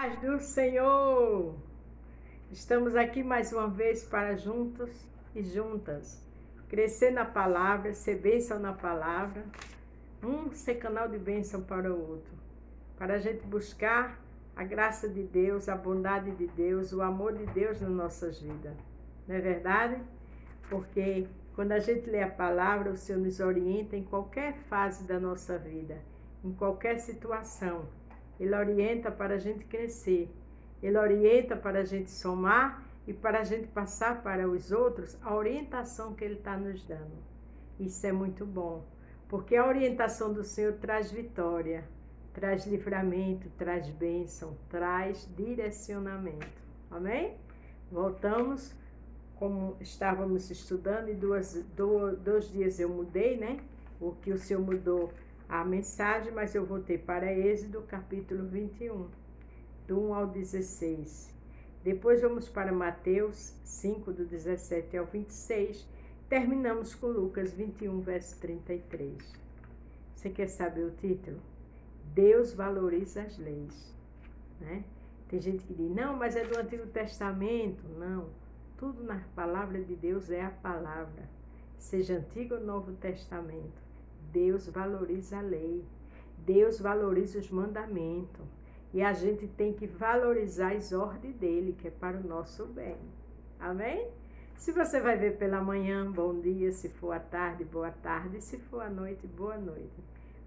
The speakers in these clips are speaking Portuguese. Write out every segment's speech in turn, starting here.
Paz do Senhor! Estamos aqui mais uma vez para juntos e juntas crescer na palavra, ser bênção na palavra, ser canal de bênção para o outro, para a gente buscar a graça de Deus, a bondade de Deus, o amor de Deus nas nossas vidas. Não é verdade? Porque quando a gente lê a palavra, o Senhor nos orienta em qualquer fase da nossa vida, em qualquer situação. Ele orienta para a gente crescer, Ele orienta para a gente somar e para a gente passar para os outros a orientação que Ele está nos dando. Isso é muito bom, porque a orientação do Senhor traz vitória, traz livramento, traz bênção, traz direcionamento. Amém? Voltamos, como estávamos estudando, e dois dias eu mudei, né? O que o Senhor mudou a mensagem, mas eu voltei para Êxodo, capítulo 21, do 1 ao 16. Depois vamos para Mateus 5, do 17 ao 26. Terminamos com Lucas 21, verso 33. Você quer saber o título? Deus valoriza as leis, né? Tem gente que diz, não, mas é do Antigo Testamento. Não, tudo na palavra de Deus é a palavra, seja Antigo ou Novo Testamento. Deus valoriza a lei, Deus valoriza os mandamentos, e a gente tem que valorizar as ordens dele, que é para o nosso bem. Amém? Se você vai ver pela manhã, bom dia; se for à tarde, boa tarde; se for à noite, boa noite.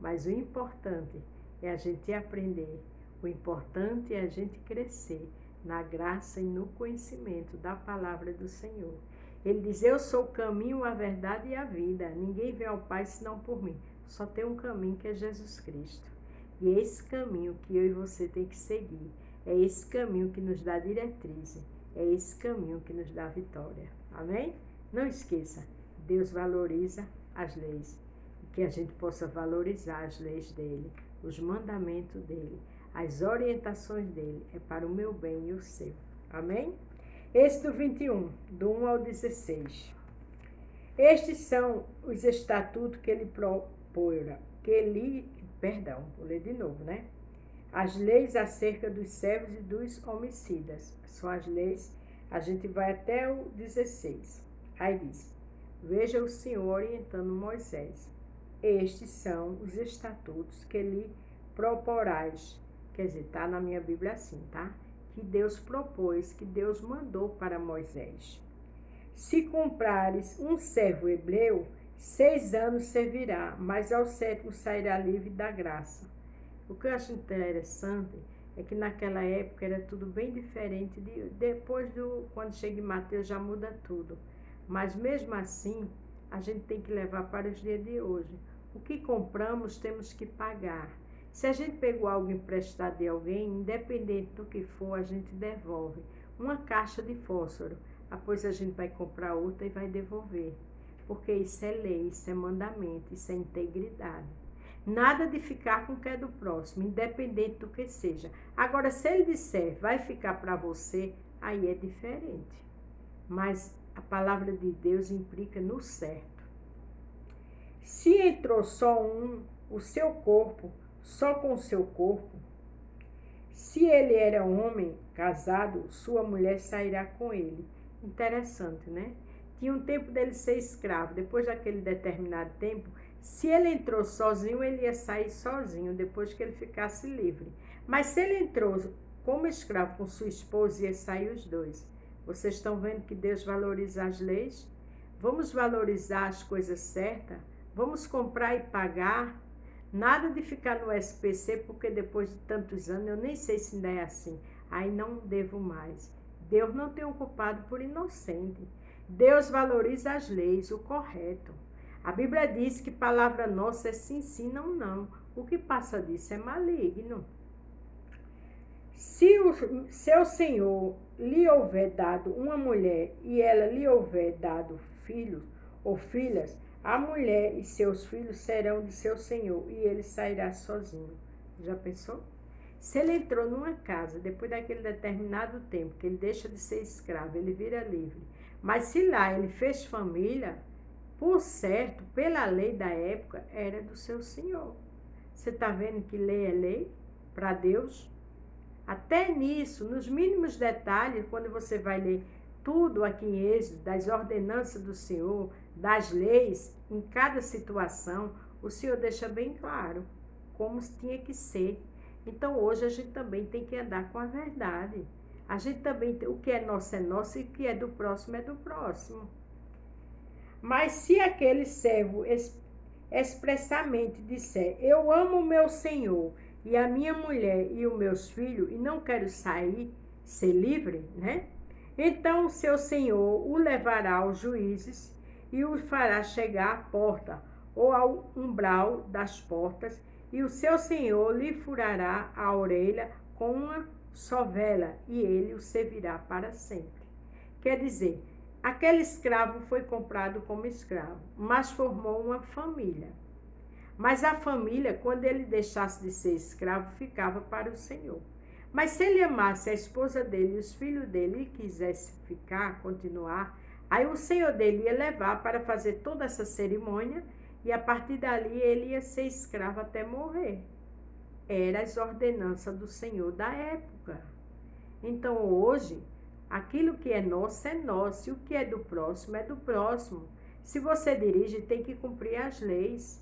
Mas o importante é a gente aprender, o importante é a gente crescer na graça e no conhecimento da palavra do Senhor. Ele diz, eu sou o caminho, a verdade e a vida. Ninguém vem ao Pai senão por mim. Só tem um caminho, que é Jesus Cristo. E é esse caminho que eu e você tem que seguir. É esse caminho que nos dá diretriz. É esse caminho que nos dá vitória. Amém? Não esqueça, Deus valoriza as leis. E que a gente possa valorizar as leis dele, os mandamentos dele, as orientações dele. É para o meu bem e o seu. Amém? Êxodo 21, do 1 ao 16. Estes são os estatutos que ele propôra, vou ler de novo, né? As leis acerca dos servos e dos homicidas. São as leis, a gente vai até o 16. Aí diz, veja o Senhor orientando Moisés. Estes são os estatutos que lhe proporás. Quer dizer, está na minha Bíblia assim, tá? Que Deus propôs, que Deus mandou para Moisés. Se comprares um servo hebreu, 6 anos servirá, mas ao 7º sairá livre da graça. O que eu acho interessante é que naquela época era tudo bem diferente. Quando chega em Mateus já muda tudo. Mas mesmo assim, a gente tem que levar para os dias de hoje. O que compramos temos que pagar. Se a gente pegou algo emprestado de alguém, independente do que for, a gente devolve. Uma caixa de fósforo, depois a gente vai comprar outra e vai devolver. Porque isso é lei, isso é mandamento, isso é integridade. Nada de ficar com o que é do próximo, independente do que seja. Agora, se ele disser, vai ficar para você, aí é diferente. Mas a palavra de Deus implica no certo. Se entrou só o seu corpo, só com o seu corpo, se ele era homem casado, sua mulher sairá com ele. Interessante, né? Tinha um tempo dele ser escravo. Depois daquele determinado tempo, se ele entrou sozinho, ele ia sair sozinho, depois que ele ficasse livre. Mas se ele entrou como escravo com sua esposa, ia sair os dois. Vocês estão vendo que Deus valoriza as leis? Vamos valorizar as coisas certas? Vamos comprar e pagar? Nada de ficar no SPC, porque depois de tantos anos, eu nem sei se ainda é assim. Aí não devo mais. Deus não tem um culpado por inocente. Deus valoriza as leis, o correto. A Bíblia diz que palavra nossa é sim, sim, não, não. O que passa disso é maligno. Se o seu Senhor lhe houver dado uma mulher e ela lhe houver dado filhos ou filhas, a mulher e seus filhos serão de seu senhor, e ele sairá sozinho. Já pensou? Se ele entrou numa casa, depois daquele determinado tempo, que ele deixa de ser escravo, ele vira livre. Mas se lá ele fez família, por certo, pela lei da época, era do seu senhor. Você está vendo que lei é lei para Deus? Até nisso, nos mínimos detalhes, quando você vai ler tudo aqui em Êxodo, das ordenanças do Senhor, das leis, em cada situação, o Senhor deixa bem claro como tinha que ser. Então hoje a gente também tem que andar com a verdade. A gente também, o que é nosso e o que é do próximo é do próximo. Mas se aquele servo expressamente disser, eu amo o meu Senhor e a minha mulher e os meus filhos e não quero sair, ser livre, né? Então o seu Senhor o levará aos juízes e o fará chegar à porta ou ao umbral das portas, e o seu Senhor lhe furará a orelha com uma sovela, e ele o servirá para sempre. Quer dizer, aquele escravo foi comprado como escravo, mas formou uma família. Mas a família, quando ele deixasse de ser escravo, ficava para o Senhor. Mas se ele amasse a esposa dele e os filhos dele e quisesse ficar, continuar, aí o Senhor dele ia levar para fazer toda essa cerimônia e a partir dali ele ia ser escravo até morrer. Eram as ordenanças do Senhor da época. Então hoje, aquilo que é nosso, e o que é do próximo, é do próximo. Se você dirige, tem que cumprir as leis.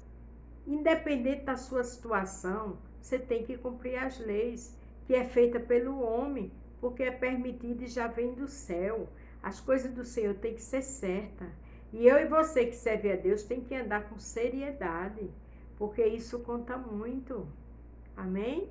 Independente da sua situação, você tem que cumprir as leis, que é feita pelo homem, porque é permitido e já vem do céu. As coisas do Senhor tem que ser certas. E eu e você que serve a Deus tem que andar com seriedade, porque isso conta muito. Amém?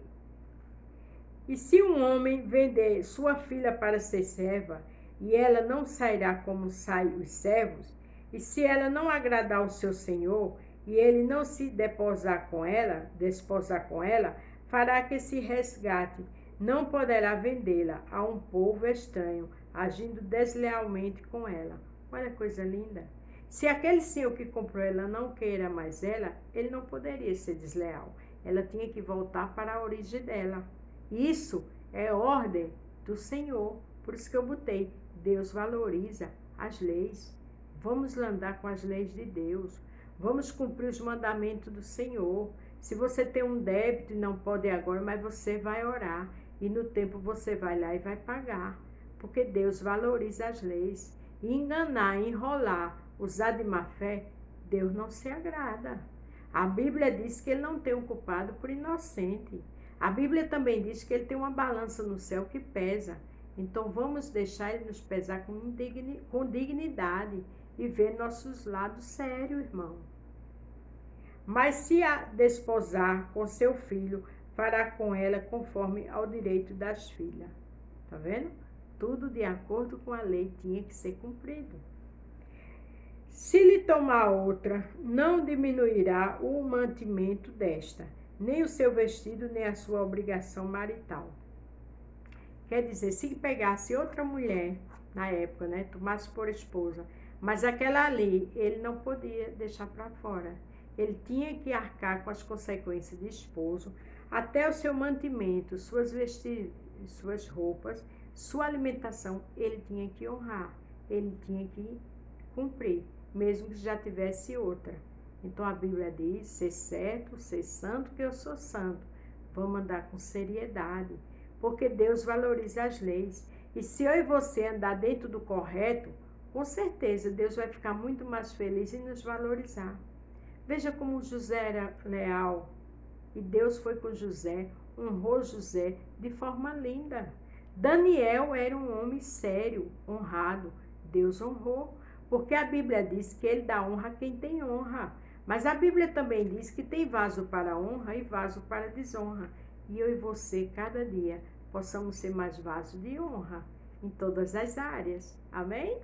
E se um homem vender sua filha para ser serva, e ela não sairá como saem os servos, e se ela não agradar ao seu senhor, e ele não se desposar com ela, fará que se resgate, não poderá vendê-la a um povo estranho, agindo deslealmente com ela. Olha que coisa linda. Se aquele senhor que comprou ela não queira mais ela, ele não poderia ser desleal. Ela tinha que voltar para a origem dela. Isso é ordem do Senhor. Por isso que eu botei. Deus valoriza as leis. Vamos andar com as leis de Deus. Vamos cumprir os mandamentos do Senhor. Se você tem um débito e não pode agora, mas você vai orar. E no tempo você vai lá e vai pagar. Porque Deus valoriza as leis. E enganar, enrolar, usar de má fé, Deus não se agrada. A Bíblia diz que ele não tem um culpado por inocente. A Bíblia também diz que ele tem uma balança no céu que pesa. Então vamos deixar ele nos pesar com dignidade e ver nossos lados sérios, irmão. Mas se a desposar com seu filho, fará com ela conforme ao direito das filhas. Tá vendo? Tudo de acordo com a lei tinha que ser cumprido. Se lhe tomar outra, não diminuirá o mantimento desta, nem o seu vestido, nem a sua obrigação marital. Quer dizer, se pegasse outra mulher, na época, né, tomasse por esposa, mas aquela ali, ele não podia deixar para fora. Ele tinha que arcar com as consequências de esposo, até o seu mantimento, suas vestidos, suas roupas, sua alimentação, ele tinha que honrar, ele tinha que cumprir, mesmo que já tivesse outra. Então a Bíblia diz, ser certo, ser santo, que eu sou santo. Vamos andar com seriedade, porque Deus valoriza as leis. E se eu e você andar dentro do correto, com certeza Deus vai ficar muito mais feliz em nos valorizar. Veja como José era leal. E Deus foi com José, honrou José de forma linda. Daniel era um homem sério, honrado. Deus honrou, porque a Bíblia diz que ele dá honra a quem tem honra. Mas a Bíblia também diz que tem vaso para honra e vaso para desonra. E eu e você, cada dia, possamos ser mais vaso de honra em todas as áreas. Amém?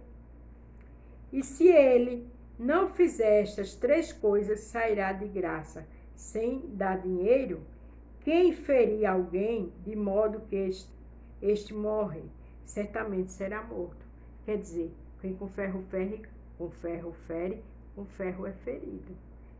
E se ele não fizer estas 3 coisas, sairá de graça, sem dar dinheiro. Quem ferir alguém, de modo que este morre, certamente será morto. Quer dizer, quem com ferro fere, com ferro é ferido.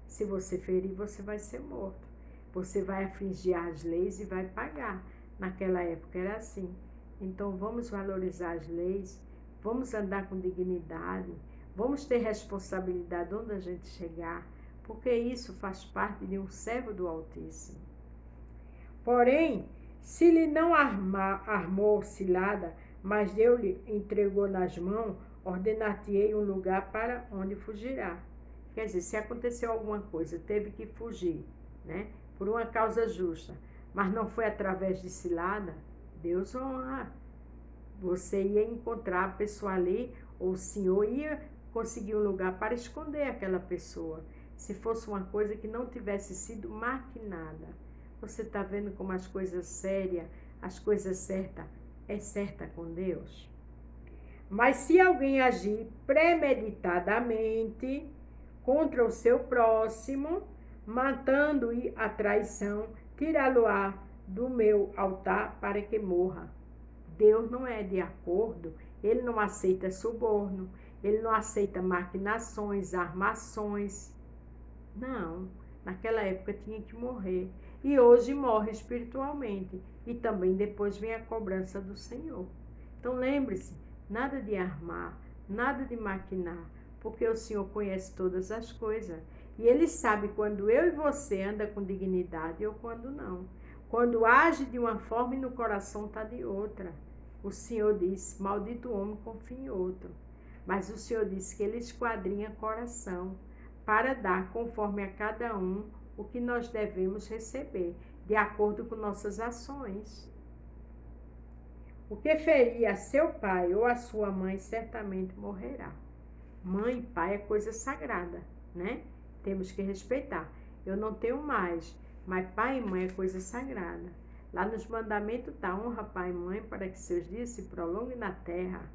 Se você ferir, você vai ser morto. Você vai afligir as leis e vai pagar. Naquela época era assim. Então vamos valorizar as leis, vamos andar com dignidade, vamos ter responsabilidade onde a gente chegar, porque isso faz parte de um servo do Altíssimo. Porém, Se lhe não armou cilada, mas Deus-lhe entregou nas mãos, ordenar-te-ei um lugar para onde fugirá. Quer dizer, se aconteceu alguma coisa, teve que fugir, né? Por uma causa justa, mas não foi através de cilada, Deus honra. Você ia encontrar a pessoa ali, ou o Senhor ia conseguir um lugar para esconder aquela pessoa. Se fosse uma coisa que não tivesse sido maquinada. Você está vendo como as coisas sérias, as coisas certas, é certa com Deus? Mas se alguém agir premeditadamente contra o seu próximo, matando-o a traição, tirá-lo-á do meu altar para que morra. Deus não é de acordo, ele não aceita suborno, ele não aceita maquinações, armações. Não, naquela época tinha que morrer. E hoje morre espiritualmente. E também depois vem a cobrança do Senhor. Então lembre-se, nada de armar, nada de maquinar, porque o Senhor conhece todas as coisas. E Ele sabe quando eu e você anda com dignidade ou quando não. Quando age de uma forma e no coração está de outra. O Senhor diz, maldito o homem confia em outro. Mas o Senhor diz que Ele esquadrinha coração para dar conforme a cada um o que nós devemos receber, de acordo com nossas ações. O que ferir a seu pai ou a sua mãe certamente morrerá. Mãe e pai é coisa sagrada, né? Temos que respeitar. Eu não tenho mais, mas pai e mãe é coisa sagrada. Lá nos mandamentos está, honra pai e mãe para que seus dias se prolonguem na terra.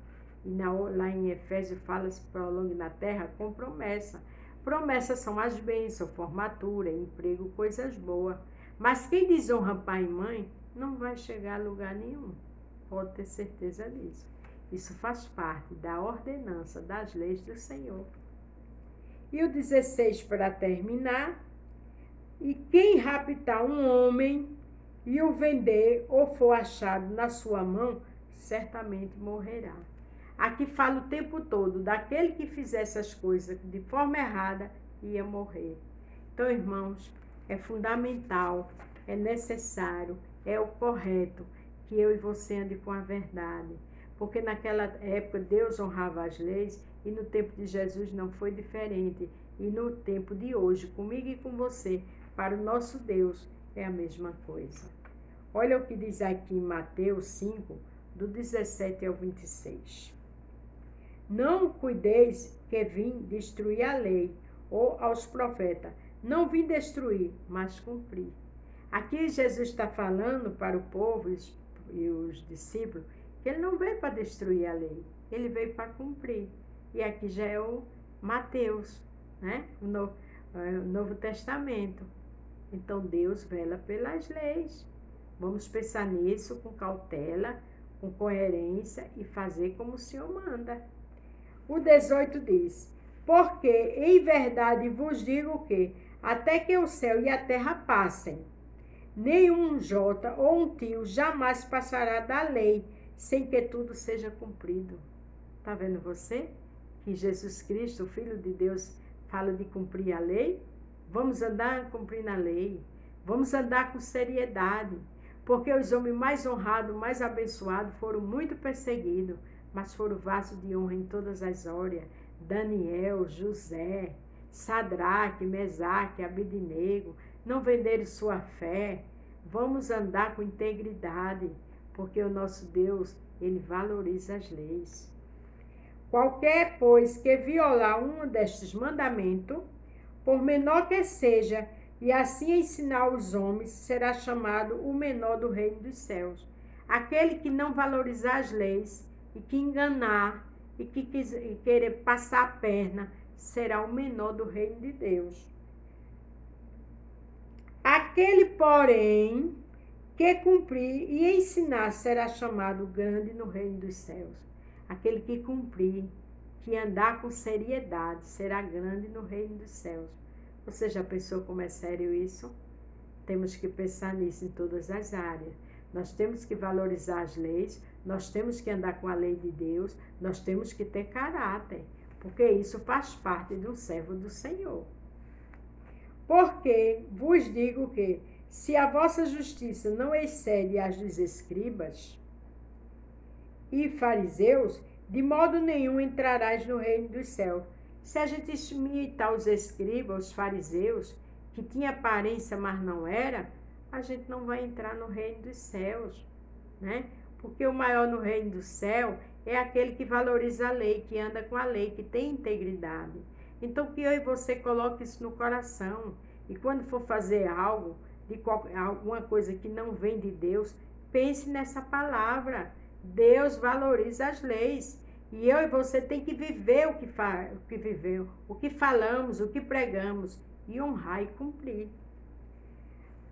E lá em Efésios fala se prolongue na terra com promessa. Promessas são as bênçãos, formatura, emprego, coisas boas. Mas quem desonra pai e mãe não vai chegar a lugar nenhum. Pode ter certeza disso. Isso faz parte da ordenança das leis do Senhor. E o 16 para terminar. E quem raptar um homem e o vender ou for achado na sua mão, certamente morrerá. Aqui fala o tempo todo daquele que fizesse as coisas de forma errada, ia morrer. Então, irmãos, é fundamental, é necessário, é o correto que eu e você ande com a verdade. Porque naquela época Deus honrava as leis e no tempo de Jesus não foi diferente. E no tempo de hoje, comigo e com você, para o nosso Deus, é a mesma coisa. Olha o que diz aqui em Mateus 5, do 17 ao 26. Não cuideis que vim destruir a lei ou aos profetas. Não vim destruir, mas cumprir. Aqui Jesus está falando para o povo e os discípulos que ele não veio para destruir a lei, ele veio para cumprir. E aqui já é o Mateus, né? O Novo Testamento. Então Deus vela pelas leis. Vamos pensar nisso com cautela, com coerência e fazer como o Senhor manda. O 18 diz, porque em verdade vos digo que, até que o céu e a terra passem, nenhum jota ou um tio jamais passará da lei, sem que tudo seja cumprido. Está vendo você? Que Jesus Cristo, o Filho de Deus, fala de cumprir a lei? Vamos andar cumprindo a lei. Vamos andar com seriedade. Porque os homens mais honrados, mais abençoados, foram muito perseguidos, mas foram vasos de honra em todas as áreas. Daniel, José, Sadraque, Mesaque, Abednego, não venderam sua fé. Vamos andar com integridade, porque o nosso Deus, ele valoriza as leis. Qualquer, pois, que violar um destes mandamentos, por menor que seja, e assim ensinar os homens, será chamado o menor do reino dos céus. Aquele que não valorizar as leis, e que enganar, e que querer passar a perna, será o menor do reino de Deus. Aquele, porém, que cumprir e ensinar, será chamado grande no reino dos céus. Aquele que cumprir, que andar com seriedade, será grande no reino dos céus. Você já pensou como é sério isso? Temos que pensar nisso em todas as áreas. Nós temos que valorizar as leis, nós temos que andar com a lei de Deus, nós temos que ter caráter, porque isso faz parte de um servo do Senhor. Porque vos digo que, Se a vossa justiça não excede as dos escribas e fariseus, de modo nenhum entrarás no reino dos céus. Se a gente imitar os escribas, os fariseus, que tinha aparência, mas não era, a gente não vai entrar no reino dos céus, né? Porque o maior no reino do céu é aquele que valoriza a lei, que anda com a lei, que tem integridade. Então, que eu e você coloque isso no coração. E quando for fazer algo, alguma coisa que não vem de Deus, pense nessa palavra. Deus valoriza as leis. E eu e você tem que viver o que viveu, o que falamos, o que pregamos, e honrar e cumprir.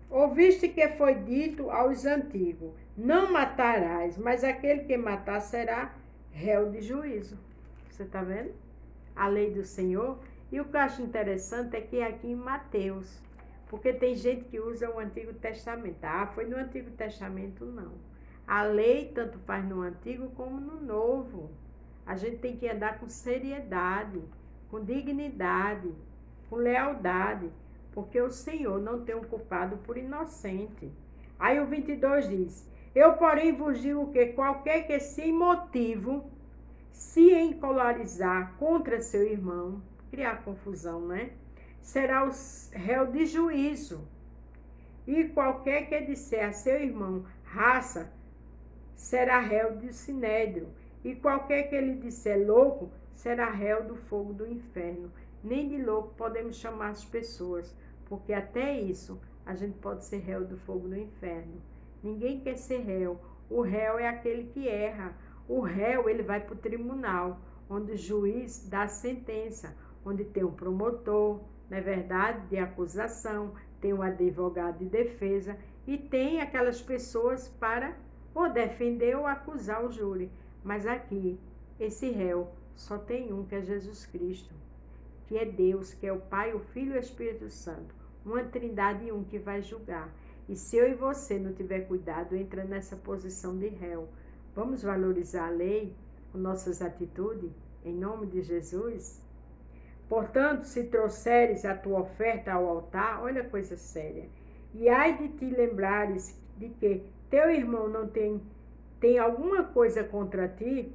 Ouviste que foi dito aos antigos: não matarás, mas aquele que matar será réu de juízo. Você está vendo? A lei do Senhor. E o que eu acho interessante é que é aqui em Mateus, porque tem gente que usa o Antigo Testamento. Ah, foi no Antigo Testamento? Não. A lei tanto faz no Antigo como no Novo. A gente tem que andar com seriedade, com dignidade, com lealdade, porque o Senhor não tem um culpado por inocente. Aí o 22 diz: eu, porém, vos digo que qualquer que sem motivo se encolarizar contra seu irmão, criar confusão, né? Será o réu de juízo. E qualquer que disser a seu irmão raça, será réu de sinédrio. E qualquer que lhe disser louco, será réu do fogo do inferno. Nem de louco podemos chamar as pessoas, porque até isso a gente pode ser réu do fogo do inferno. Ninguém quer ser réu. O réu é aquele que erra. O réu, ele vai para o tribunal, onde o juiz dá a sentença, onde tem um promotor, não é verdade, de acusação, tem um advogado de defesa e tem aquelas pessoas para ou defender ou acusar o júri. Mas aqui, esse réu só tem um, que é Jesus Cristo, que é Deus, que é o Pai, o Filho e o Espírito Santo. Uma trindade e um que vai julgar. E se eu e você não tiver cuidado, entra nessa posição de réu. Vamos valorizar a lei com nossas atitudes, em nome de Jesus? Portanto, se trouxeres a tua oferta ao altar, olha a coisa séria, e ai de te lembrares de que teu irmão não tem alguma coisa contra ti,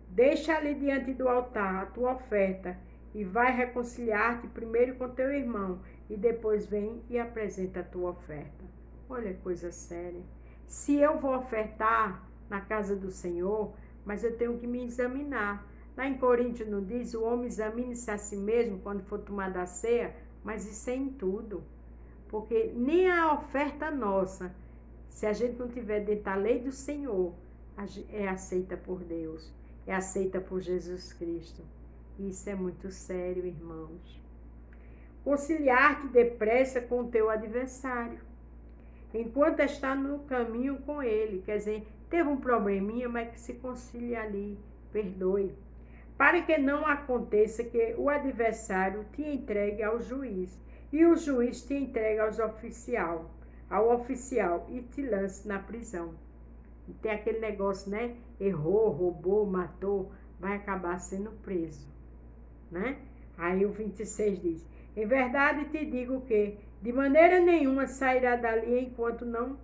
deixa ali diante do altar a tua oferta e vai reconciliar-te primeiro com teu irmão e depois vem e apresenta a tua oferta. Olha que coisa séria. Se eu vou ofertar na casa do Senhor, mas eu tenho que me examinar. Lá em Coríntios não diz: o homem examine-se a si mesmo quando for tomar da ceia, mas isso é em tudo. Porque nem a oferta nossa, se a gente não tiver dentro da lei do Senhor, é aceita por Deus, é aceita por Jesus Cristo. Isso é muito sério, irmãos. Conciliar-te depressa com o teu adversário, enquanto está no caminho com ele. Quer dizer, teve um probleminha, mas que se concilie ali, perdoe. Para que não aconteça que o adversário te entregue ao juiz, e o juiz te entregue ao oficial e te lance na prisão. Tem aquele negócio, né? Errou, roubou, matou, vai acabar sendo preso, né? Aí o 26 diz: em verdade te digo que de maneira nenhuma sairá dali enquanto não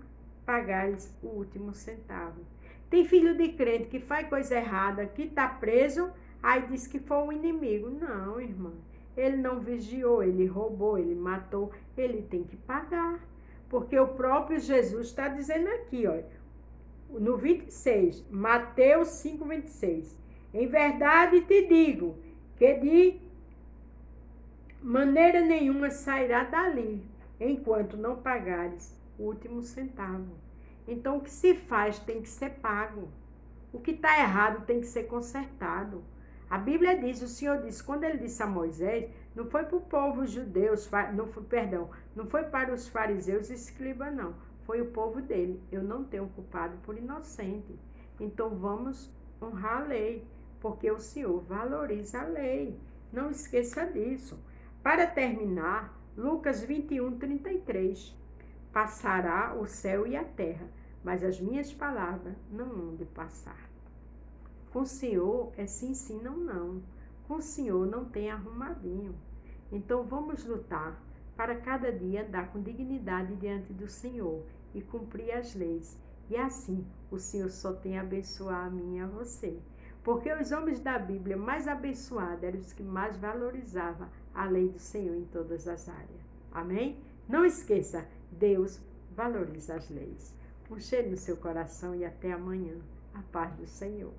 pagares o último centavo. Tem filho de crente que faz coisa errada, que está preso, aí diz que foi um inimigo. Não, irmã. Ele não vigiou, ele roubou, ele matou, ele tem que pagar. Porque o próprio Jesus está dizendo aqui, ó, no 26, Mateus 5, 26. Em verdade te digo que de maneira nenhuma sairá dali, enquanto não pagares o último centavo. Então, o que se faz tem que ser pago. O que está errado tem que ser consertado. A Bíblia diz, o Senhor disse, quando ele disse a Moisés, não foi para o povo judeu, não foi para os fariseus e escribas, não. Foi o povo dele. Eu não tenho culpado por inocente. Então, vamos honrar a lei, porque o Senhor valoriza a lei. Não esqueça disso. Para terminar, Lucas 21, 33. Passará o céu e a terra, mas as minhas palavras não hão de passar. Com o Senhor é sim, sim, não, não. Com o Senhor não tem arrumadinho. Então vamos lutar para cada dia andar com dignidade diante do Senhor e cumprir as leis. E assim, o Senhor só tem a abençoar a mim e a você. Porque os homens da Bíblia mais abençoados eram os que mais valorizavam a lei do Senhor em todas as áreas. Amém? Não esqueça, Deus valoriza as leis. Um cheiro no seu coração e até amanhã. A paz do Senhor.